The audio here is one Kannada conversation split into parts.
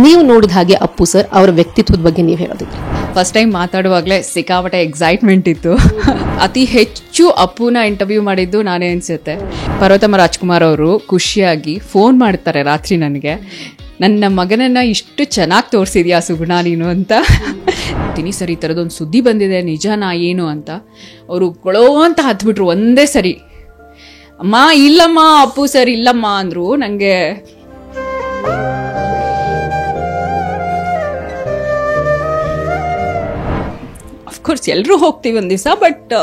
ನೀವು ನೋಡಿದ ಹಾಗೆ ಅಪ್ಪು ಸರ್ ಅವರ ವ್ಯಕ್ತಿತ್ವದ ಬಗ್ಗೆ ನೀವು ಹೇಳೋದಿದ್ರೆ? ಫಸ್ಟ್ ಟೈಮ್ ಮಾತಾಡುವಾಗಲೇ ಸಿಕ್ಕಾಪಟ್ಟೆ ಎಕ್ಸೈಟ್ಮೆಂಟ್ ಇತ್ತು. ಅತಿ ಹೆಚ್ಚು ಅಪ್ಪುನ ಇಂಟರ್ವ್ಯೂ ಮಾಡಿದ್ದು ನಾನೇ ಅನ್ಸುತ್ತೆ. ಪಾರ್ವತಮ್ಮ ರಾಜ್ಕುಮಾರ್ ಅವರು ಖುಷಿಯಾಗಿ ಫೋನ್ ಮಾಡ್ತಾರೆ ರಾತ್ರಿ ನನಗೆ, ನನ್ನ ಮಗನನ್ನು ಇಷ್ಟು ಚೆನ್ನಾಗಿ ತೋರಿಸಿದ್ಯಾ ಸುಗುಣ ನೀನು ಅಂತ. ಸರಿ, ಈ ಥರದೊಂದು ಸುದ್ದಿ ಬಂದಿದೆ, ನಿಜನಾ ಏನು ಅಂತ. ಅವರು ಕೊಳೋ ಅಂತ ಹತ್ಬಿಟ್ರು ಒಂದೇ ಸರಿ. ಅಮ್ಮ ಇಲ್ಲಮ್ಮ, ಅಪ್ಪು ಸರ್ ಇಲ್ಲಮ್ಮ ಅಂದರು. ನನಗೆ ಅಫ್ಕೋರ್ಸ್ ಎಲ್ಲರೂ ಹೋಗ್ತೀವಿ ಒಂದು ದಿವಸ, ಬಟ್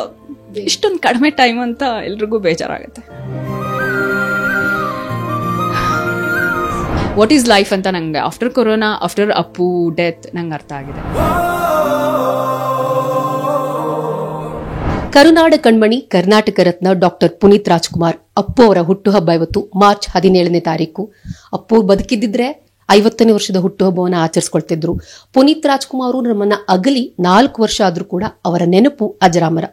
ಇಷ್ಟೊಂದು ಕಡಿಮೆ ಟೈಮ್ ಅಂತ ಎಲ್ರಿಗೂ ಬೇಜಾರಾಗುತ್ತೆ. ವಾಟ್ ಈಸ್ ಲೈಫ್ ಅಂತ ನಂಗೆ after corona, after Appu death ನಂಗೆ ಅರ್ಥ ಆಗಿದೆ. ಕರುನಾಡ ಕಣ್ಮಣಿ, ಕರ್ನಾಟಕ ರತ್ನ ಡಾಕ್ಟರ್ ಪುನೀತ್ ರಾಜ್ಕುಮಾರ್ ಅಪ್ಪು ಅವರ ಹುಟ್ಟುಹಬ್ಬ ಇವತ್ತು ಮಾರ್ಚ್ 17ನೇ ತಾರೀಕು. ಅಪ್ಪು ಬದುಕಿದ್ದಿದ್ರೆ 50ನೇ ವರ್ಷದ ಹುಟ್ಟುಹಬ್ಬವನ್ನು ಆಚರಿಸ್ಕೊಳ್ತಿದ್ರು. ಪುನೀತ್ ರಾಜ್ಕುಮಾರ್ ನಮ್ಮನ್ನ ಅಗಲಿ 4 ವರ್ಷ ಆದ್ರೂ ಕೂಡ ಅವರ ನೆನಪು ಅಜರಾಮರ.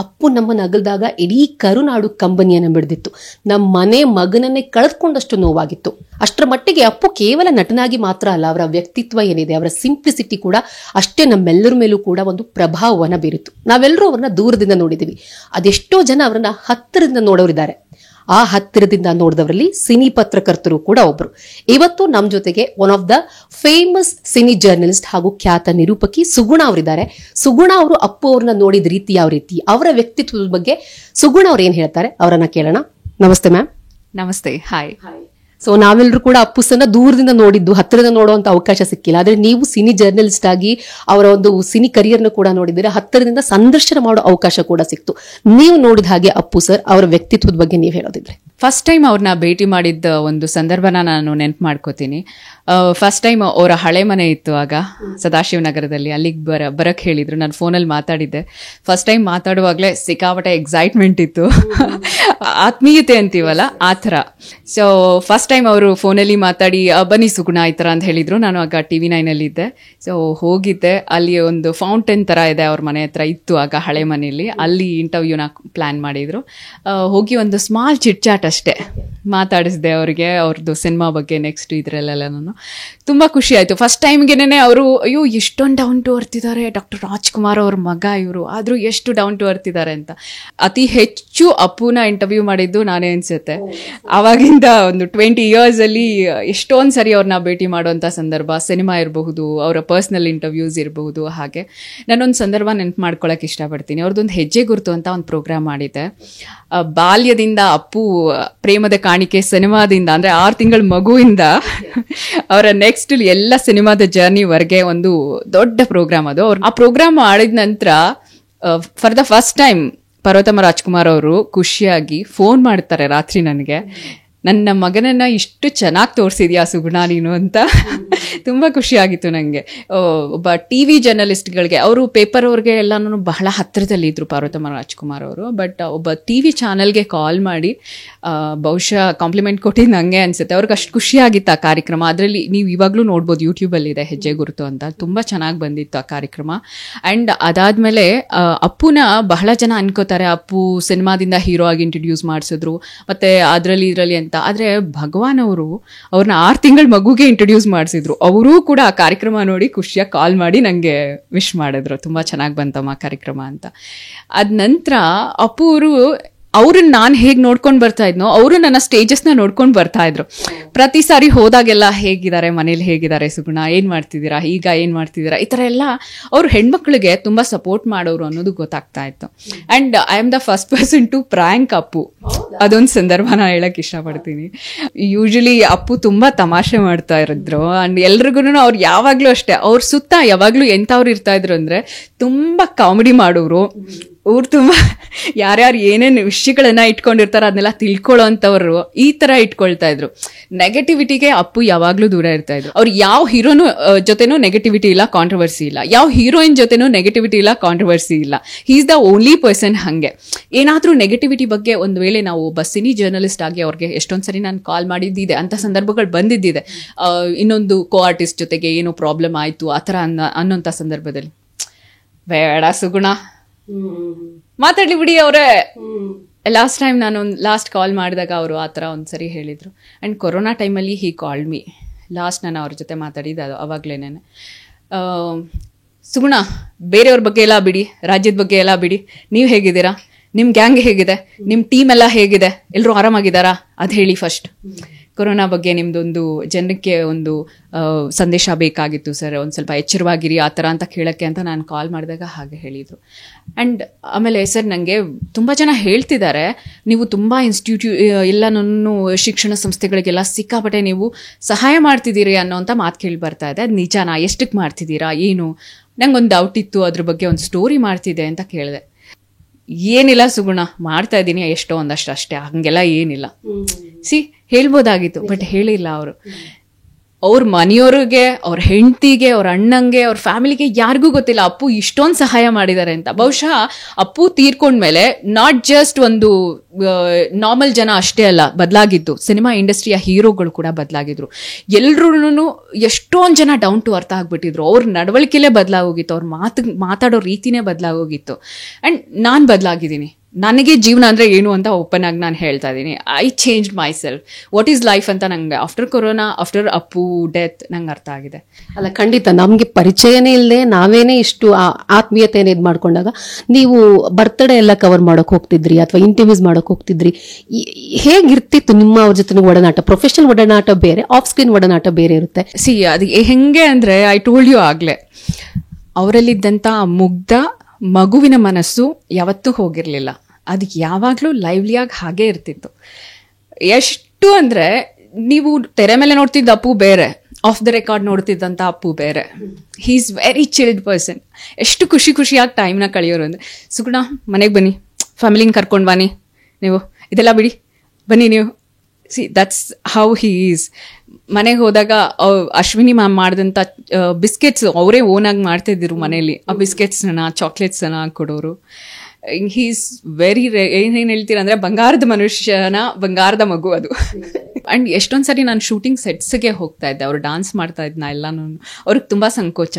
ಅಪ್ಪು ನಮ್ಮನ್ನ ಅಗಲ್ದಾಗ ಇಡೀ ಕರುನಾಡು ಕಂಬನಿಯನ್ನ ಬಿಡ್ದಿತ್ತು. ನಮ್ಮ ಮನೆ ಮಗನನ್ನೇ ಕಳೆದುಕೊಂಡಷ್ಟು ನೋವಾಗಿತ್ತು. ಅಷ್ಟರ ಮಟ್ಟಿಗೆ ಅಪ್ಪು ಕೇವಲ ನಟನಾಗಿ ಮಾತ್ರ ಅಲ್ಲ, ಅವರ ವ್ಯಕ್ತಿತ್ವ ಏನಿದೆ, ಅವರ ಸಿಂಪ್ಲಿಸಿಟಿ ಕೂಡ ಅಷ್ಟೇ ನಮ್ಮೆಲ್ಲರ ಮೇಲೂ ಕೂಡ ಒಂದು ಪ್ರಭಾವವನ್ನ ಬೀರಿತು. ನಾವೆಲ್ಲರೂ ಅವ್ರನ್ನ ದೂರದಿಂದ ನೋಡಿದೀವಿ, ಅದೆಷ್ಟೋ ಜನ ಅವರನ್ನ ಹತ್ತಿರದಿಂದ ನೋಡೋರಿದ್ದಾರೆ. ಆ ಹತ್ತಿರದಿಂದ ನೋಡಿದವರಲ್ಲಿ ಸಿನಿ ಪತ್ರಕರ್ತರು ಕೂಡ ಒಬ್ರು. ಇವತ್ತು ನಮ್ಮ ಜೊತೆಗೆ one of the famous cine journalist ಹಾಗೂ ಖ್ಯಾತ ನಿರೂಪಕಿ ಸುಗುಣ ಅವರಿದ್ದಾರೆ. ಸುಗುಣ ಅವರು ಅಪ್ಪು ಅವ್ರನ್ನ ನೋಡಿದ ರೀತಿ ಯಾವ ರೀತಿ, ಅವರ ವ್ಯಕ್ತಿತ್ವದ ಬಗ್ಗೆ ಸುಗುಣ ಅವ್ರು ಏನ್ ಹೇಳ್ತಾರೆ ಅವರನ್ನ ಕೇಳೋಣ. ನಮಸ್ತೆ ಮ್ಯಾಮ್. ನಮಸ್ತೆ. ಹಾಯ್. ಸೊ ನಾವೆಲ್ಲರೂ ಕೂಡ ಅಪ್ಪುಸನ್ನ ದೂರದಿಂದ ನೋಡಿದ್ದು, ಹತ್ತಿರದಿಂದ ನೋಡುವಂತ ಅವಕಾಶ ಸಿಕ್ಕಿಲ್ಲ. ಆದ್ರೆ ನೀವು ಸಿನಿ ಜರ್ನಲಿಸ್ಟ್ ಆಗಿ ಅವರ ಒಂದು ಸಿನಿ ಕರಿಯರ್ನ ಕೂಡ ನೋಡಿದ್ದೀರಾ, ಹತ್ತಿರದಿಂದ ಸಂದರ್ಶನ ಮಾಡೋ ಅವಕಾಶ ಕೂಡ ಸಿಕ್ತು. ನೀವು ನೋಡಿದ ಹಾಗೆ ಅಪ್ಪು ಸರ್ ಅವರ ವ್ಯಕ್ತಿತ್ವದ ಬಗ್ಗೆ ನೀವು ಹೇಳೋದಿದ್ರೆ? ಫಸ್ಟ್ ಟೈಮ್ ಅವ್ರನ್ನ ಭೇಟಿ ಮಾಡಿದ್ದ ಒಂದು ಸಂದರ್ಭನ ನಾನು ನೆನ್ಪು ಮಾಡ್ಕೋತೀನಿ. ಫಸ್ಟ್ ಟೈಮ್ ಅವರ ಹಳೆ ಮನೆ ಇತ್ತು ಆಗ ಸದಾಶಿವನಗರದಲ್ಲಿ, ಅಲ್ಲಿಗೆ ಬರಕ್ಕೆ ಹೇಳಿದ್ರು. ನಾನು ಫೋನಲ್ಲಿ ಮಾತಾಡಿದ್ದೆ. ಫಸ್ಟ್ ಟೈಮ್ ಮಾತಾಡುವಾಗಲೇ ಸಿಕ್ಕಾಪಟ್ಟೆ ಎಕ್ಸೈಟ್ಮೆಂಟ್ ಇತ್ತು. ಆತ್ಮೀಯತೆ ಅಂತೀವಲ್ಲ ಆ ಥರ. ಸೊ ಫಸ್ಟ್ ಟೈಮ್ ಅವರು ಫೋನಲ್ಲಿ ಮಾತಾಡಿ ಬನ್ನಿ ಸುಗುಣ ಈ ಥರ ಅಂತ ಹೇಳಿದ್ರು. ನಾನು ಆಗ TV9 ಇದ್ದೆ. ಸೊ ಹೋಗಿದ್ದೆ. ಅಲ್ಲಿ ಒಂದು ಫೌಂಟೇನ್ ಥರ ಇದೆ, ಅವ್ರ ಮನೆ ಹತ್ರ ಇತ್ತು ಆಗ ಹಳೆ ಮನೆಯಲ್ಲಿ. ಅಲ್ಲಿ ಇಂಟರ್ವ್ಯೂನ ಪ್ಲ್ಯಾನ್ ಮಾಡಿದ್ರು. ಹೋಗಿ ಒಂದು ಸ್ಮಾಲ್ ಚಿಟ್ ಚಾಟ್ ಅಷ್ಟೇ ಮಾತಾಡಿಸಿದೆ ಅವ್ರಿಗೆ, ಅವ್ರದ್ದು ಸಿನಿಮಾ ಬಗ್ಗೆ, ನೆಕ್ಸ್ಟ್ ಇದರಲ್ಲೆಲ್ಲ. ನಾನು ತುಂಬ ಖುಷಿ ಆಯಿತು. ಫಸ್ಟ್ ಟೈಮ್ಗೆನೇ ಅವರು ಅಯ್ಯೋ ಎಷ್ಟೊಂದು ಡೌನ್ ಟು ಅರ್ತ್ ಇದ್ದಾರೆ, ಡಾಕ್ಟರ್ ರಾಜ್ಕುಮಾರ್ ಅವ್ರ ಮಗ ಇವರು, ಆದರೂ ಎಷ್ಟು ಡೌನ್ ಟು ಅರ್ತ್ ಇದ್ದಾರೆ ಅಂತ. ಅತಿ ಹೆಚ್ಚು ಅಪ್ಪುನ ಇಂಟರ್ವ್ಯೂ ಮಾಡಿದ್ದು ನಾನೇ ಅನ್ಸುತ್ತೆ. ಆವಾಗಿಂದ ಒಂದು 20 yearsಲ್ಲಿ ಎಷ್ಟೊಂದು ಸರಿ ಅವ್ರನ್ನ ಭೇಟಿ ಮಾಡುವಂಥ ಸಂದರ್ಭ, ಸಿನಿಮಾ ಇರಬಹುದು, ಅವರ ಪರ್ಸ್ನಲ್ ಇಂಟರ್ವ್ಯೂಸ್ ಇರಬಹುದು. ಹಾಗೆ ನಾನೊಂದು ಸಂದರ್ಭ ನೆನಪು ಮಾಡ್ಕೊಳಕ್ಕೆ ಇಷ್ಟಪಡ್ತೀನಿ. ಅವ್ರದ್ದೊಂದು ಹೆಜ್ಜೆ ಗುರುತು ಅಂತ ಒಂದು ಪ್ರೋಗ್ರಾಮ್ ಮಾಡಿದ್ದೆ. ಬಾಲ್ಯದಿಂದ ಅಪ್ಪು ಪ್ರೇಮದ ಕಾಣಿಕೆ ಸಿನಿಮಾದಿಂದ, ಅಂದರೆ 6 ತಿಂಗಳ ಮಗುವಿಂದ ಅವರ ನೆಕ್ಸ್ಟ್ ಎಲ್ಲ ಸಿನಿಮಾದ ಜರ್ನಿವರೆಗೆ ಒಂದು ದೊಡ್ಡ ಪ್ರೋಗ್ರಾಮ್ ಅದು. ಆ ಪ್ರೋಗ್ರಾಮ್ ಮಾಡಿದ ನಂತರ for the first time Parvathamma Rajkumar ಅವರು ಖುಷಿಯಾಗಿ ಫೋನ್ ಮಾಡ್ತಾರೆ ರಾತ್ರಿ ನನಗೆ, ನನ್ನ ಮಗನನ್ನು ಇಷ್ಟು ಚೆನ್ನಾಗಿ ತೋರಿಸಿದ್ಯಾ ಸುಗುಣ ನೀನು ಅಂತ. ತುಂಬ ಖುಷಿಯಾಗಿತ್ತು ನನಗೆ. ಒಬ್ಬ TV ಜರ್ನಲಿಸ್ಟ್ಗಳಿಗೆ, ಅವರು ಪೇಪರ್ ಅವ್ರಿಗೆ ಎಲ್ಲನೂ ಬಹಳ ಹತ್ತಿರದಲ್ಲಿ ಇದ್ರು ಪಾರ್ವತಮ್ಮ ರಾಜ್ಕುಮಾರ್ ಅವರು. ಬಟ್ ಒಬ್ಬ TV ಚಾನಲ್ಗೆ ಕಾಲ್ ಮಾಡಿ ಬಹುಶಃ ಕಾಂಪ್ಲಿಮೆಂಟ್ ಕೊಟ್ಟಿದ್ದು ನನಗೆ ಅನಿಸುತ್ತೆ. ಅವ್ರಿಗೆ ಅಷ್ಟು ಖುಷಿಯಾಗಿತ್ತು ಆ ಕಾರ್ಯಕ್ರಮ. ಅದರಲ್ಲಿ ನೀವು ಇವಾಗಲೂ ನೋಡ್ಬೋದು, ಯೂಟ್ಯೂಬಲ್ಲಿದೆ ಹೆಜ್ಜೆ ಗುರುತು ಅಂತ. ತುಂಬ ಚೆನ್ನಾಗಿ ಬಂದಿತ್ತು ಆ ಕಾರ್ಯಕ್ರಮ. ಆ್ಯಂಡ್ ಅದಾದಮೇಲೆ ಅಪ್ಪುನ ಬಹಳ ಜನ ಅನ್ಕೋತಾರೆ ಅಪ್ಪು ಸಿನಿಮಾದಿಂದ ಹೀರೋ ಆಗಿ ಇಂಟ್ರೊಡ್ಯೂಸ್ ಮಾಡಿಸಿದ್ರು, ಮತ್ತು ಅದರಲ್ಲಿ ಇದರಲ್ಲಿ ಅಂತ. ಆದರೆ ಭಗವಾನ್ ಅವರು ಅವ್ರನ್ನ 6 ತಿಂಗಳ ಮಗುಗೆ ಇಂಟ್ರೊಡ್ಯೂಸ್ ಮಾಡಿಸಿದ್ರು. ಅವರೂ ಕೂಡ ಆ ಕಾರ್ಯಕ್ರಮ ನೋಡಿ ಖುಷಿಯಾಗಿ ಕಾಲ್ ಮಾಡಿ ನನಗೆ ವಿಶ್ ಮಾಡಿದ್ರು, ತುಂಬ ಚೆನ್ನಾಗಿ ಬಂತಮ್ಮ ಕಾರ್ಯಕ್ರಮ ಅಂತ. ಅದ ನಂತರ ಅಪ್ಪು ಅವ್ರನ್ನ ನಾನು ಹೇಗೆ ನೋಡ್ಕೊಂಡು ಬರ್ತಾ ಇದ್ನೋ, ಅವರು ನನ್ನ ಸ್ಟೇಜಸ್ನ ನೋಡ್ಕೊಂಡು ಬರ್ತಾ ಇದ್ರು. ಪ್ರತಿ ಸಾರಿ ಹೋದಾಗೆಲ್ಲ ಹೇಗಿದ್ದಾರೆ, ಮನೇಲಿ ಹೇಗಿದ್ದಾರೆ ಸುಗುಣ, ಏನು ಮಾಡ್ತಿದ್ದೀರಾ, ಈಗ ಏನು ಮಾಡ್ತಿದ್ದೀರಾ, ಈ ಥರ ಎಲ್ಲ ಅವರು ಹೆಣ್ಮಕ್ಳಿಗೆ ತುಂಬ ಸಪೋರ್ಟ್ ಮಾಡೋರು ಅನ್ನೋದು ಗೊತ್ತಾಗ್ತಾ ಇತ್ತು. And I am the first person to prank Appu. ಅದೊಂದು ಸಂದರ್ಭನ ಹೇಳಕ್ಕೆ ಇಷ್ಟಪಡ್ತೀನಿ. ಯೂಶಲಿ ಅಪ್ಪು ತುಂಬ ತಮಾಷೆ ಮಾಡ್ತಾ ಇರಿದ್ರು. ಆ್ಯಂಡ್ ಎಲ್ರಿಗೂ ಅವ್ರು ಯಾವಾಗಲೂ ಅಷ್ಟೇ, ಅವ್ರ ಸುತ್ತ ಯಾವಾಗಲೂ ಎಂಥವ್ರು ಇರ್ತಾ ಇದ್ರು ಅಂದರೆ ತುಂಬ ಕಾಮಿಡಿ ಮಾಡೋರು. ಅವ್ರು ತುಂಬ ಯಾರ್ಯಾರು ಏನೇನು ವಿಷಯಗಳನ್ನ ಇಟ್ಕೊಂಡಿರ್ತಾರೋ ಅದನ್ನೆಲ್ಲ ತಿಳ್ಕೊಳ್ಳೋ ಅಂಥವ್ರು ಈ ಥರ ಇಟ್ಕೊಳ್ತಾ ಇದ್ರು. ನೆಗೆಟಿವಿಟಿಗೆ ಅಪ್ಪು ಯಾವಾಗಲೂ ದೂರ ಇರ್ತಾ ಇದ್ರು. ಅವ್ರು ಯಾವ ಹೀರೋನು ಜೊತೆನೂ ನೆಗೆಟಿವಿಟಿ ಇಲ್ಲ, ಕಾಂಟ್ರವರ್ಸಿ ಇಲ್ಲ. ಯಾವ ಹೀರೋಯಿನ್ ಜೊತೆನೂ ನೆಗೆಟಿವಿಟಿ ಇಲ್ಲ, ಕಾಂಟ್ರವರ್ಸಿ ಇಲ್ಲ. He is the only person. ಹಾಗೆ ಏನಾದರೂ ನೆಗೆಟಿವಿಟಿ ಬಗ್ಗೆ ಒಂದು ವೇಳೆ ನಾವು ಒಬ್ಬ ಸಿನಿ ಜರ್ನಲಿಸ್ಟ್ ಆಗಿ ಅವ್ರಿಗೆ ಎಷ್ಟೊಂದು ಸರಿ ನಾನು ಕಾಲ್ ಮಾಡಿದ್ದಿದೆ, ಅಂಥ ಸಂದರ್ಭಗಳು ಬಂದಿದ್ದಿದೆ. ಇನ್ನೊಂದು ಕೋ ಆರ್ಟಿಸ್ಟ್ ಜೊತೆಗೆ ಏನೋ ಪ್ರಾಬ್ಲಮ್ ಆಯಿತು ಆ ಥರ ಅನ್ನೋಂಥ ಸಂದರ್ಭದಲ್ಲಿ ಬೇಡ ಸುಗುಣ ಮಾತಾಡ್ಲಿ ಬಿಡಿ ಅವರೇ. ಲಾಸ್ಟ್ ಟೈಮ್ ನಾನು ಲಾಸ್ಟ್ ಕಾಲ್ ಮಾಡಿದಾಗ ಅವರು ಆ ಥರ ಒಂದ್ಸರಿ ಹೇಳಿದರು. ಆ್ಯಂಡ್ ಕೊರೋನಾ ಟೈಮಲ್ಲಿ ಹಿ ಕಾಲ್ಡ್ ಮೀ, ಲಾಸ್ಟ್ ನಾನು ಅವ್ರ ಜೊತೆ ಮಾತಾಡಿದ್ದು ಅದು ಅವಾಗಲೇನೆ. ಸುಗುಣ, ಬೇರೆಯವ್ರ ಬಗ್ಗೆ ಎಲ್ಲ ಬಿಡಿ, ರಾಜ್ಯದ ಬಗ್ಗೆ ಎಲ್ಲ ಬಿಡಿ, ನೀವು ಹೇಗಿದ್ದೀರಾ, ನಿಮ್ಮ ಗ್ಯಾಂಗ್ ಹೇಗಿದೆ, ನಿಮ್ಮ ಟೀಮ್ ಎಲ್ಲ ಹೇಗಿದೆ, ಎಲ್ಲರೂ ಆರಾಮಾಗಿದ್ದಾರಾ ಅದು ಹೇಳಿ ಫಸ್ಟ್. ಕೊರೋನಾ ಬಗ್ಗೆ ನಿಮ್ದೊಂದು ಜನಕ್ಕೆ ಒಂದು ಸಂದೇಶ ಬೇಕಾಗಿತ್ತು ಸರ್, ಒಂದು ಸ್ವಲ್ಪ ಎಚ್ಚರವಾಗಿರಿ ಆ ಥರ ಅಂತ ಕೇಳೋಕ್ಕೆ ಅಂತ ನಾನು ಕಾಲ್ ಮಾಡಿದಾಗ ಹಾಗೆ ಹೇಳಿದರು. ಆ್ಯಂಡ್ ಆಮೇಲೆ ಸರ್ ನನಗೆ ತುಂಬ ಜನ ಹೇಳ್ತಿದ್ದಾರೆ, ನೀವು ತುಂಬ ಎಲ್ಲನೂ ಶಿಕ್ಷಣ ಸಂಸ್ಥೆಗಳಿಗೆಲ್ಲ ಸಿಕ್ಕಾಪಟ್ಟೆ ನೀವು ಸಹಾಯ ಮಾಡ್ತಿದ್ದೀರಿ ಅನ್ನೋಂಥ ಮಾತು ಕೇಳಿ ಬರ್ತಾ ಇದೆ. ಅದು ನಿಜನಾ, ಎಷ್ಟಕ್ಕೆ ಮಾಡ್ತಿದ್ದೀರಾ, ಏನು? ನಂಗೊಂದು ಡೌಟ್ ಇತ್ತು, ಅದ್ರ ಬಗ್ಗೆ ಒಂದು ಸ್ಟೋರಿ ಮಾಡ್ತಿದ್ದೆ ಅಂತ ಕೇಳಿದೆ. ಏನಿಲ್ಲ ಸುಗುಣ, ಮಾಡ್ತಾ ಇದ್ದೀನಿ ಎಷ್ಟೋ ಒಂದಷ್ಟು ಅಷ್ಟೇ, ಹಂಗೆಲ್ಲ ಏನಿಲ್ಲ. ಹೇಳ್ಬೋದಾಗಿತ್ತು, ಬಟ್ ಹೇಳಿಲ್ಲ ಅವರು. ಅವ್ರ ಮನೆಯವ್ರಿಗೆ, ಅವ್ರ ಹೆಂಡತಿಗೆ, ಅವ್ರ ಅಣ್ಣಂಗೆ, ಅವ್ರ ಫ್ಯಾಮಿಲಿಗೆ ಯಾರಿಗೂ ಗೊತ್ತಿಲ್ಲ ಅಪ್ಪು ಇಷ್ಟೊಂದು ಸಹಾಯ ಮಾಡಿದ್ದಾರೆ ಅಂತ. ಬಹುಶಃ ಅಪ್ಪು ತೀರ್ಕೊಂಡ್ಮೇಲೆ ನಾಟ್ ಜಸ್ಟ್ ಒಂದು ನಾರ್ಮಲ್ ಜನ ಅಷ್ಟೇ ಅಲ್ಲ ಬದಲಾಗಿದ್ದು, ಸಿನಿಮಾ ಇಂಡಸ್ಟ್ರಿಯ ಹೀರೋಗಳು ಕೂಡ ಬದಲಾಗಿದ್ರು. ಎಲ್ರೂ ಎಷ್ಟೊಂದು ಜನ ಡೌನ್ ಟು ಅರ್ಥ ಆಗ್ಬಿಟ್ಟಿದ್ರು. ಅವ್ರ ನಡವಳಿಕೆಲೇ ಬದಲಾಗೋಗಿತ್ತು, ಅವ್ರ ಮಾತಾಡೋ ರೀತಿನೇ ಬದಲಾಗೋಗಿತ್ತು. ಆ್ಯಂಡ್ ನಾನು ಬದಲಾಗಿದ್ದೀನಿ. ನನಗೆ ಜೀವನ ಅಂದರೆ ಏನು ಅಂತ ಓಪನ್ ಆಗಿ ನಾನು ಹೇಳ್ತಾ ಇದ್ದೀನಿ. I change my self. What is life ಅಂತ ನಂಗೆ after corona, after Appu death ನಂಗೆ ಅರ್ಥ ಆಗಿದೆ. ಅಲ್ಲ, ಖಂಡಿತ ನಮಗೆ ಪರಿಚಯನೇ ಇಲ್ಲದೆ ನಾವೇನೇ ಇಷ್ಟು ಆತ್ಮೀಯತೆಯನ್ನು ಇದು ಮಾಡ್ಕೊಂಡಾಗ, ನೀವು ಬರ್ತ್ಡೇ ಎಲ್ಲ ಕವರ್ ಮಾಡೋಕೆ ಹೋಗ್ತಿದ್ರಿ ಅಥವಾ ಇಂಟರ್ವ್ಯೂಸ್ ಮಾಡೋಕೆ ಹೋಗ್ತಿದ್ರಿ, ಹೇಗಿರ್ತಿತ್ತು ನಿಮ್ಮ ಅವ್ರ ಜೊತೆ ಒಡನಾಟ? ಪ್ರೊಫೆಷನಲ್ ಒಡನಾಟ ಬೇರೆ, ಆಫ್ ಸ್ಕ್ರೀನ್ ಒಡನಾಟ ಬೇರೆ ಇರುತ್ತೆ. ಅದು ಹೆಂಗೆ ಅಂದರೆ, ಐ ಟೋಲ್ಡ್ ಯು ಆಗಲೇ, ಅವರಲ್ಲಿದ್ದಂಥ ಮುಗ್ಧ ಮಗುವಿನ ಮನಸ್ಸು ಯಾವತ್ತೂ ಹೋಗಿರಲಿಲ್ಲ. ಅದು ಯಾವಾಗಲೂ ಲೈವ್ಲಿಯಾಗಿ ಹಾಗೇ ಇರ್ತಿತ್ತು. ಎಷ್ಟು ಅಂದರೆ, ನೀವು ತೆರೆ ಮೇಲೆ ನೋಡ್ತಿದ್ದ ಅಪ್ಪು ಬೇರೆ, ಆಫ್ ದ ರೆಕಾರ್ಡ್ ನೋಡ್ತಿದ್ದಂಥ ಅಪ್ಪು ಬೇರೆ. He is very chilled person. ಎಷ್ಟು ಖುಷಿಯಾಗಿ ಟೈಮ್ನ ಕಳೆಯೋರು ಅಂದರೆ, ಸುಗುಣ ಮನೆಗೆ ಬನ್ನಿ, ಫ್ಯಾಮಿಲಿನ ಕರ್ಕೊಂಡು ಬನ್ನಿ, ನೀವು ಇದೆಲ್ಲ ಬಿಡಿ, ಬನ್ನಿ ನೀವು. That's how he is. ಮನೆಗೆ ಹೋದಾಗ ಅಶ್ವಿನಿ ಮ್ಯಾಮ್ ಮಾಡಿದಂಥ ಬಿಸ್ಕೆಟ್ಸ್ ಅವರೇ ಓನಾಗಿ ಮಾಡ್ತಿದ್ರು ಮನೇಲಿ. ಆ ಬಿಸ್ಕೆಟ್ಸ್ನ, ಚಾಕ್ಲೇಟ್ಸನ್ನ ಕೊಡೋರು. ಹೀ ಈಸ್ ವೆರಿ ಏನೇನು ಹೇಳ್ತೀರ ಅಂದರೆ, ಬಂಗಾರದ ಮನುಷ್ಯನ ಬಂಗಾರದ ಮಗು ಅದು. ಆ್ಯಂಡ್ ಎಷ್ಟೊಂದು ಸರಿ ನಾನು ಶೂಟಿಂಗ್ ಸೆಟ್ಸ್ಗೆ ಹೋಗ್ತಾ ಇದ್ದೆ, ಅವ್ರು ಡಾನ್ಸ್ ಮಾಡ್ತಾ ಇದ್ನ ಎಲ್ಲನೂ. ಅವ್ರಿಗೆ ತುಂಬ ಸಂಕೋಚ.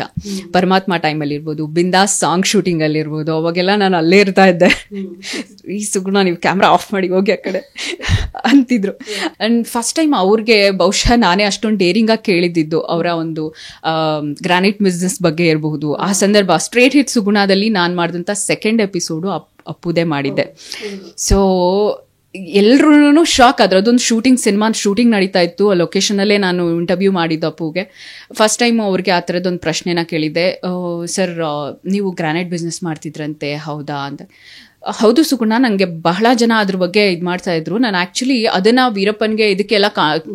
ಪರಮಾತ್ಮ ಟೈಮಲ್ಲಿ ಇರ್ಬೋದು, ಬಿಂದಾಸ್ ಸಾಂಗ್ ಶೂಟಿಂಗಲ್ಲಿ ಇರ್ಬೋದು, ಅವಾಗೆಲ್ಲ ನಾನು ಅಲ್ಲೇ ಇರ್ತಾ ಇದ್ದೆ. ಈ ಸುಗುಣ ನೀವು ಕ್ಯಾಮ್ರಾ ಆಫ್ ಮಾಡಿ ಹೋಗಿ ಆ ಕಡೆ ಅಂತಿದ್ರು. ಆ್ಯಂಡ್ ಫಸ್ಟ್ ಟೈಮ್ ಅವ್ರಿಗೆ ಬಹುಶಃ ನಾನೇ ಅಷ್ಟೊಂದು ಡೇರಿಂಗಾಗಿ ಕೇಳಿದ್ದಿದ್ದು ಅವರ ಒಂದು ಗ್ರಾನೈಟ್ ಬಿಸ್ನೆಸ್ ಬಗ್ಗೆ ಇರಬಹುದು. ಆ ಸಂದರ್ಭ ಸ್ಟ್ರೇಟ್ ಹಿಟ್ ಸುಗುಣದಲ್ಲಿ ನಾನು ಮಾಡಿದಂಥ ಸೆಕೆಂಡ್ ಎಪಿಸೋಡು ಅಪ್ಪುದೇ ಮಾಡಿದ್ದೆ. ಸೊ ಎಲ್ರೂ ಶಾಕ್ ಆದ್ರು. ಅದೊಂದು ಸಿನಿಮಾ ಶೂಟಿಂಗ್ ನಡೀತಾ ಇತ್ತು. ಆ ಲೊಕೇಶನಲ್ಲೇ ನಾನು ಇಂಟರ್ವ್ಯೂ ಮಾಡಿದ್ದು ಅಪ್ಪುಗೆ. ಫಸ್ಟ್ ಟೈಮ್ ಅವ್ರಿಗೆ ಆ ಥರದ್ದೊಂದು ಪ್ರಶ್ನೆನ ಕೇಳಿದ್ದೆ, ಸರ್ ನೀವು ಗ್ರಾನೈಟ್ ಬಿಸ್ನೆಸ್ ಮಾಡ್ತಿದ್ರಂತೆ, ಹೌದಾ ಅಂತ. ಹೌದು ಸುಗುಣ, ನನಗೆ ಬಹಳ ಜನ ಅದ್ರ ಬಗ್ಗೆ ಇದು ಮಾಡ್ತಾ ಇದ್ರು. ನಾನು ಆ್ಯಕ್ಚುಲಿ ಅದನ್ನು ವೀರಪ್ಪನ್ಗೆ ಇದಕ್ಕೆಲ್ಲ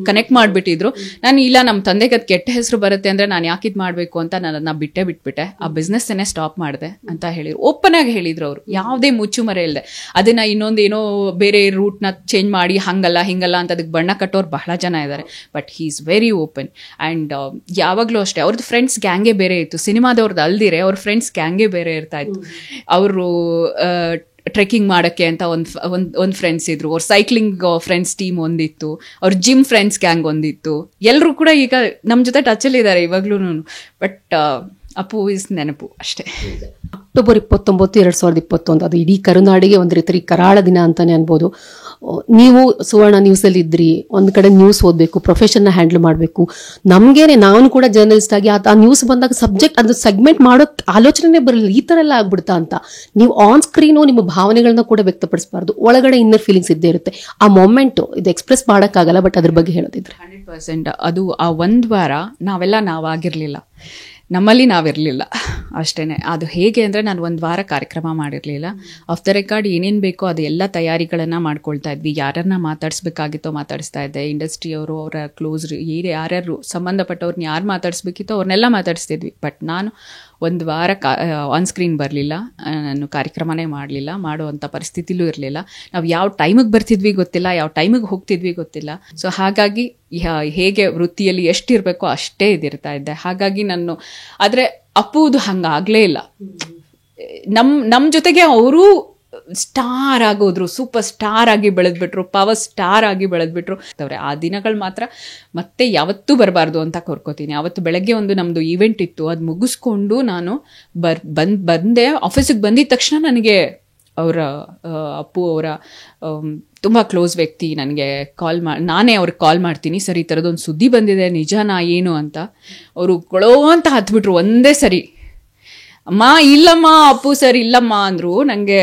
ಕನೆಕ್ಟ್ ಮಾಡಿಬಿಟ್ಟಿದ್ರು. ನಾನು ಇಲ್ಲ, ನಮ್ಮ ತಂದೆಗೆ ಅದು ಕೆಟ್ಟ ಹೆಸರು ಬರುತ್ತೆ ಅಂದರೆ ನಾನು ಯಾಕೆ ಇದು ಮಾಡಬೇಕು ಅಂತ ನಾನು ಅದನ್ನ ಬಿಟ್ಬಿಟ್ಟೆ, ಆ ಬಿಸ್ನೆಸ್ಸನ್ನೇ ಸ್ಟಾಪ್ ಮಾಡಿದೆ ಅಂತ ಹೇಳಿದ್ರು. ಓಪನ್ ಆಗಿ ಹೇಳಿದ್ರು ಅವರು, ಯಾವುದೇ ಮುಚ್ಚುಮರೆ ಇಲ್ಲದೆ. ಅದನ್ನು ಇನ್ನೊಂದೇನೋ ಬೇರೆ ರೂಟ್ನ ಚೇಂಜ್ ಮಾಡಿ ಹಂಗಲ್ಲ ಹಿಂಗಲ್ಲ ಅಂತ ಅದಕ್ಕೆ ಬಣ್ಣ ಕಟ್ಟೋರು ಬಹಳ ಜನ ಇದ್ದಾರೆ. But he is very open. And ಯಾವಾಗಲೂ ಅಷ್ಟೇ, ಅವ್ರದ್ದು ಫ್ರೆಂಡ್ಸ್ ಗ್ಯಾಂಗೇ ಬೇರೆ ಇತ್ತು. ಸಿನಿಮಾದವ್ರದ್ದು ಅಲ್ದಿರೆ ಅವ್ರ ಫ್ರೆಂಡ್ಸ್ ಗ್ಯಾಂಗೇ ಬೇರೆ ಇರ್ತಾ ಇತ್ತು. ಅವರು ಟ್ರೆಕ್ಕಿಂಗ್ ಮಾಡೋಕ್ಕೆ ಅಂತ ಒಂದು ಫ್ರೆಂಡ್ಸ್ ಇದ್ರು, ಅವ್ರ ಸೈಕ್ಲಿಂಗ್ ಫ್ರೆಂಡ್ಸ್ ಟೀಮ್ ಒಂದಿತ್ತು, ಅವ್ರ ಜಿಮ್ ಫ್ರೆಂಡ್ಸ್ ಗ್ಯಾಂಗ್ ಒಂದಿತ್ತು. ಎಲ್ಲರೂ ಕೂಡ ಈಗ ನಮ್ಮ ಜೊತೆ ಟಚಲ್ಲಿ ಇದ್ದಾರೆ ಇವಾಗ್ಲೂ. ಬಟ್ ಅಪ್ಪು ಇಸ್ ನೆನಪು ಅಷ್ಟೇ. ಅಕ್ಟೋಬರ್ 29, 2021 ಅದು ಇಡೀ ಕರುನಾಡಿಗೆ ಒಂದು ರೀತಿ ಕರಾಳ ದಿನ ಅಂತಾನೆ ಅನ್ಬೋದು. ನೀವು ಸುವರ್ಣ ನ್ಯೂಸಲ್ಲಿ ಇದ್ರಿ, ಒಂದು ಕಡೆ ನ್ಯೂಸ್ ಓದಬೇಕು, ಪ್ರೊಫೆಷನ್ನ ಹ್ಯಾಂಡಲ್ ಮಾಡಬೇಕು. ನಮಗೇನೆ, ನಾನು ಕೂಡ ಜರ್ನಲಿಸ್ಟ್ ಆಗಿ ಆ ನ್ಯೂಸ್ ಬಂದಾಗ ಸಬ್ಜೆಕ್ಟ್ ಅದು ಸೆಗ್ಮೆಂಟ್ ಮಾಡೋ ಆಲೋಚನೆ ಬರಲಿಲ್ಲ, ಈ ಥರ ಎಲ್ಲ ಆಗ್ಬಿಡ್ತಾ ಅಂತ. ನೀವು ಆನ್ ಸ್ಕ್ರೀನು ನಿಮ್ಮ ಭಾವನೆಗಳನ್ನ ಕೂಡ ವ್ಯಕ್ತಪಡಿಸಬಾರ್ದು, ಒಳಗಡೆ ಇನ್ನರ್ ಫೀಲಿಂಗ್ಸ್ ಇದ್ದೇ ಇರುತ್ತೆ. ಆ ಮೊಮೆಂಟು ಇದು ಎಕ್ಸ್ಪ್ರೆಸ್ ಮಾಡೋಕ್ಕಾಗಲ್ಲ. ಬಟ್ ಅದ್ರ ಬಗ್ಗೆ ಹೇಳೋದಿದ್ರೆ 100% ಅದು ಆ ಒಂದು ವಾರ ನಾವಾಗಿರಲಿಲ್ಲ, ನಮ್ಮಲ್ಲಿ ನಾವಿರಲಿಲ್ಲ ಅಷ್ಟೇ. ಅದು ಹೇಗೆ ಅಂದರೆ, ನಾನು ಒಂದು ವಾರ ಕಾರ್ಯಕ್ರಮ ಮಾಡಿರಲಿಲ್ಲ. ಆಫ್ ದ ರೆಕಾರ್ಡ್ ಏನೇನು ಬೇಕೋ ಅದು ಎಲ್ಲ ತಯಾರಿಗಳನ್ನು ಮಾಡ್ಕೊಳ್ತಾ ಇದ್ವಿ. ಯಾರನ್ನ ಮಾತಾಡಿಸ್ಬೇಕಾಗಿತ್ತೋ ಮಾತಾಡಿಸ್ತಾ ಇದ್ದೆ. ಇಂಡಸ್ಟ್ರಿಯವರು, ಅವರ ಕ್ಲೋಸ್ ಯಾರ್ಯಾರು ಸಂಬಂಧಪಟ್ಟವ್ರನ್ನ ಯಾರು ಮಾತಾಡಿಸ್ಬೇಕಿತ್ತೋ ಅವ್ರನ್ನೆಲ್ಲ ಮಾತಾಡಿಸ್ತಿದ್ವಿ. ಬಟ್ ನಾನು ಒಂದು ವಾರ ಆನ್ ಸ್ಕ್ರೀನ್ ಬರಲಿಲ್ಲ, ನಾನು ಕಾರ್ಯಕ್ರಮನೇ ಮಾಡಲಿಲ್ಲ, ಮಾಡುವಂಥ ಪರಿಸ್ಥಿತಿಲೂ ಇರಲಿಲ್ಲ. ನಾವು ಯಾವ ಟೈಮಿಗೆ ಬರ್ತಿದ್ವಿ ಗೊತ್ತಿಲ್ಲ, ಯಾವ ಟೈಮಿಗೆ ಹೋಗ್ತಿದ್ವಿ ಗೊತ್ತಿಲ್ಲ. ಸೊ ಹಾಗಾಗಿ ಹೇಗೆ ವೃತ್ತಿಯಲ್ಲಿ ಎಷ್ಟಿರಬೇಕೋ ಅಷ್ಟೇ ಇದಿರ್ತಾ ಇದ್ದೆ. ಹಾಗಾಗಿ ನಾನು, ಆದರೆ ಅಪ್ಪುದು ಹಂಗಾಗಲೇ ಇಲ್ಲ. ನಮ್ಮ ಜೊತೆಗೆ ಅವರು ಸ್ಟಾರ್ ಆಗೋದ್ರು, ಸೂಪರ್ ಸ್ಟಾರ್ ಆಗಿ ಬೆಳೆದ್ಬಿಟ್ರು, ಪವರ್ ಸ್ಟಾರ್ ಆಗಿ ಬೆಳೆದ್ಬಿಟ್ರು. ಆ ದಿನಗಳು ಮಾತ್ರ ಮತ್ತೆ ಯಾವತ್ತೂ ಬರಬಾರ್ದು ಅಂತ ಕೋರ್ಕೋತೀನಿ. ಅವತ್ತು ಬೆಳಗ್ಗೆ ಒಂದು ನಮ್ಮದು ಈವೆಂಟ್ ಇತ್ತು, ಅದು ಮುಗಿಸ್ಕೊಂಡು ನಾನು ಬಂದೆ. ಆಫೀಸಿಗೆ ಬಂದಿದ ತಕ್ಷಣ ನನಗೆ ಅವರ ಅಪ್ಪು ಅವರ ತುಂಬ ಕ್ಲೋಸ್ ವ್ಯಕ್ತಿ. ನನಗೆ ನಾನೇ ಅವ್ರಿಗೆ ಕಾಲ್ ಮಾಡ್ತೀನಿ, ಸರ್ ಈ ಥರದೊಂದು ಸುದ್ದಿ ಬಂದಿದೆ, ನಿಜನಾ ಏನು ಅಂತ. ಅವರು ಗೊಳೋ ಅಂತ ಹತ್ಬಿಟ್ರು ಒಂದೇ ಸರಿ. ಅಮ್ಮ ಇಲ್ಲಮ್ಮ, ಅಪ್ಪು ಸರ್ ಇಲ್ಲಮ್ಮ ಅಂದರು. ನನಗೆ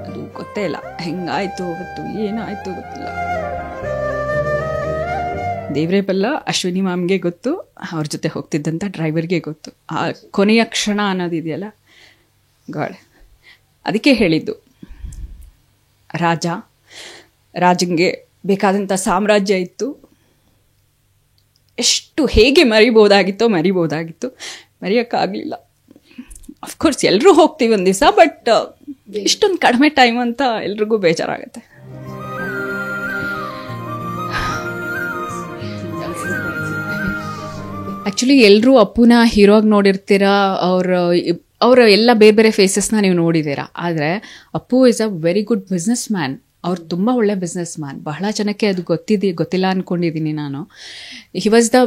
ಅದು ಗೊತ್ತೇ ಇಲ್ಲ, ಹೆಂಗಾಯ್ತು ಗೊತ್ತು, ಏನಾಯ್ತು ಗೊತ್ತಿಲ್ಲ. ದೇವ್ರೇ ಬಲ್ಲ, ಅಶ್ವಿನಿ ಮ್ಯಾಮ್ಗೆ ಗೊತ್ತು, ಅವ್ರ ಜೊತೆ ಹೋಗ್ತಿದ್ದಂಥ ಡ್ರೈವರ್ಗೆ ಗೊತ್ತು. ಆ ಕೊನೆಯ ಕ್ಷಣ ಅನ್ನೋದಿದೆಯಲ್ಲ, ಗಾಡ್. ಅದಕ್ಕೆ ಹೇಳಿದ್ದು, ರಾಜಂಗೆ ಬೇಕಾದಂಥ ಸಾಮ್ರಾಜ್ಯ ಇತ್ತು, ಎಷ್ಟು ಹೇಗೆ ಮರಿಬೋದಾಗಿತ್ತೋ, ಮರೆಯೋಕ್ಕಾಗಲಿಲ್ಲ. ಅಫ್ಕೋರ್ಸ್ ಎಲ್ಲರೂ ಹೋಗ್ತೀವಿ ಒಂದು ದಿವಸ, ಬಟ್ ಇಷ್ಟೊಂದು ಕಡಿಮೆ ಟೈಮ್ ಅಂತ ಎಲ್ರಿಗೂ ಬೇಜಾರಾಗುತ್ತೆ. ಆ್ಯಕ್ಚುಲಿ ಎಲ್ಲರೂ ಅಪ್ಪುನ ಹೀರೋಗಿ ನೋಡಿರ್ತೀರಾ, ಅವರ ಎಲ್ಲ ಬೇರೆ ಬೇರೆ ಫೇಸಸ್ನ ನೀವು ನೋಡಿದ್ದೀರಾ. ಆದರೆ Appu is a very good business man. ಅವ್ರು ತುಂಬ ಒಳ್ಳೆ ಬಿಸ್ನೆಸ್ ಮ್ಯಾನ್. ಬಹಳ ಜನಕ್ಕೆ ಅದು ಗೊತ್ತಿಲ್ಲ ಅಂದ್ಕೊಂಡಿದ್ದೀನಿ ನಾನು. ಹಿ ವಾಸ್ ದ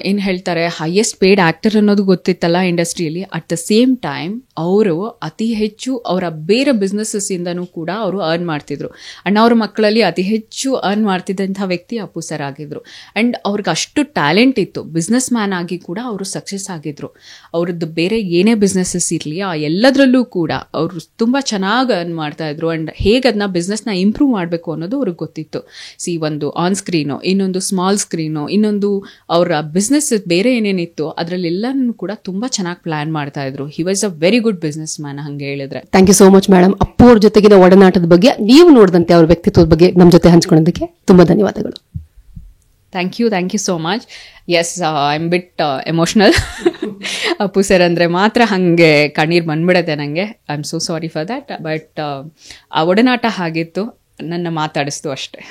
ಏನು ಹೇಳ್ತಾರೆ, ಹೈಯೆಸ್ಟ್ ಪೇಯ್ಡ್ ಆ್ಯಕ್ಟರ್ ಅನ್ನೋದು ಗೊತ್ತಿತ್ತಲ್ಲ ಇಂಡಸ್ಟ್ರಿಯಲ್ಲಿ. ಅಟ್ ದ ಸೇಮ್ ಟೈಮ್ ಅವರು ಅತಿ ಹೆಚ್ಚು ಅವರ ಬೇರೆ ಬಿಸ್ನೆಸ್ಸಸ್ಸಿಂದನೂ ಕೂಡ ಅವರು ಅರ್ನ್ ಮಾಡ್ತಿದ್ರು. ಅಣ್ಣವ್ರ ಮಕ್ಕಳಲ್ಲಿ ಅತಿ ಹೆಚ್ಚು ಅರ್ನ್ ಮಾಡ್ತಿದ್ದಂಥ ವ್ಯಕ್ತಿ ಅಪ್ಪು ಸರ್ ಆಗಿದ್ರು. ಆ್ಯಂಡ್ ಅವ್ರಿಗೆ ಅಷ್ಟು ಟ್ಯಾಲೆಂಟ್ ಇತ್ತು, ಬಿಸ್ನೆಸ್ ಮ್ಯಾನ್ ಆಗಿ ಕೂಡ ಅವರು ಸಕ್ಸಸ್ ಆಗಿದ್ರು. ಅವ್ರದ್ದು ಬೇರೆ ಏನೇ ಬಿಸ್ನೆಸ್ಸಸ್ ಇರಲಿ, ಆ ಎಲ್ಲದರಲ್ಲೂ ಕೂಡ ಅವರು ತುಂಬ ಚೆನ್ನಾಗಿ ಅರ್ನ್ ಮಾಡ್ತಾಯಿದ್ರು. ಆ್ಯಂಡ್ ಹೇಗೆ ಅದನ್ನ ಬಿಸ್ನೆಸ್ನ ಇಂಪ್ರೂವ್ ಮಾಡಬೇಕು ಅನ್ನೋದು ಅವ್ರಿಗೆ ಗೊತ್ತಿತ್ತು. ಒಂದು ಆನ್ ಸ್ಕ್ರೀನು, ಇನ್ನೊಂದು ಸ್ಮಾಲ್ ಸ್ಕ್ರೀನು, ಇನ್ನೊಂದು ಅವರ ಬಿಸ್ನೆಸ್ ಬೇರೆ ಏನೇನಿತ್ತು ಅದರಲ್ಲೆಲ್ಲನೂ ಕೂಡ ತುಂಬ ಚೆನ್ನಾಗಿ ಪ್ಲಾನ್ ಮಾಡ್ತಾ ಇದ್ರು. He was a very good businessman, ಹಂಗೆ ಹೇಳಿದ್ರೆ. Thank you so much madam. Appu ಅವ್ರ ಜೊತೆಗಿನ ಒಡನಾಟದ ಬಗ್ಗೆ, ನೀವು ನೋಡಿದಂತೆ ಅವ್ರ ವ್ಯಕ್ತಿತ್ವದ ಬಗ್ಗೆ ನಮ್ಮ ಜೊತೆ ಹಂಚ್ಕೊಳ್ಳೋದಕ್ಕೆ ತುಂಬಾ ಧನ್ಯವಾದಗಳು. Thank you so much. Yes, I am bit emotional. Appu sir ಅಂದರೆ ಮಾತ್ರ ಹಾಗೆ ಕಣ್ಣೀರು ಬಂದ್ಬಿಡುತ್ತೆ ನನಗೆ. I am so sorry for that. But ಆ ಒಡನಾಟ ಹಾಗಿತ್ತು, ನನ್ನ ಮಾತಾಡಿಸ್ತು ಅಷ್ಟೇ.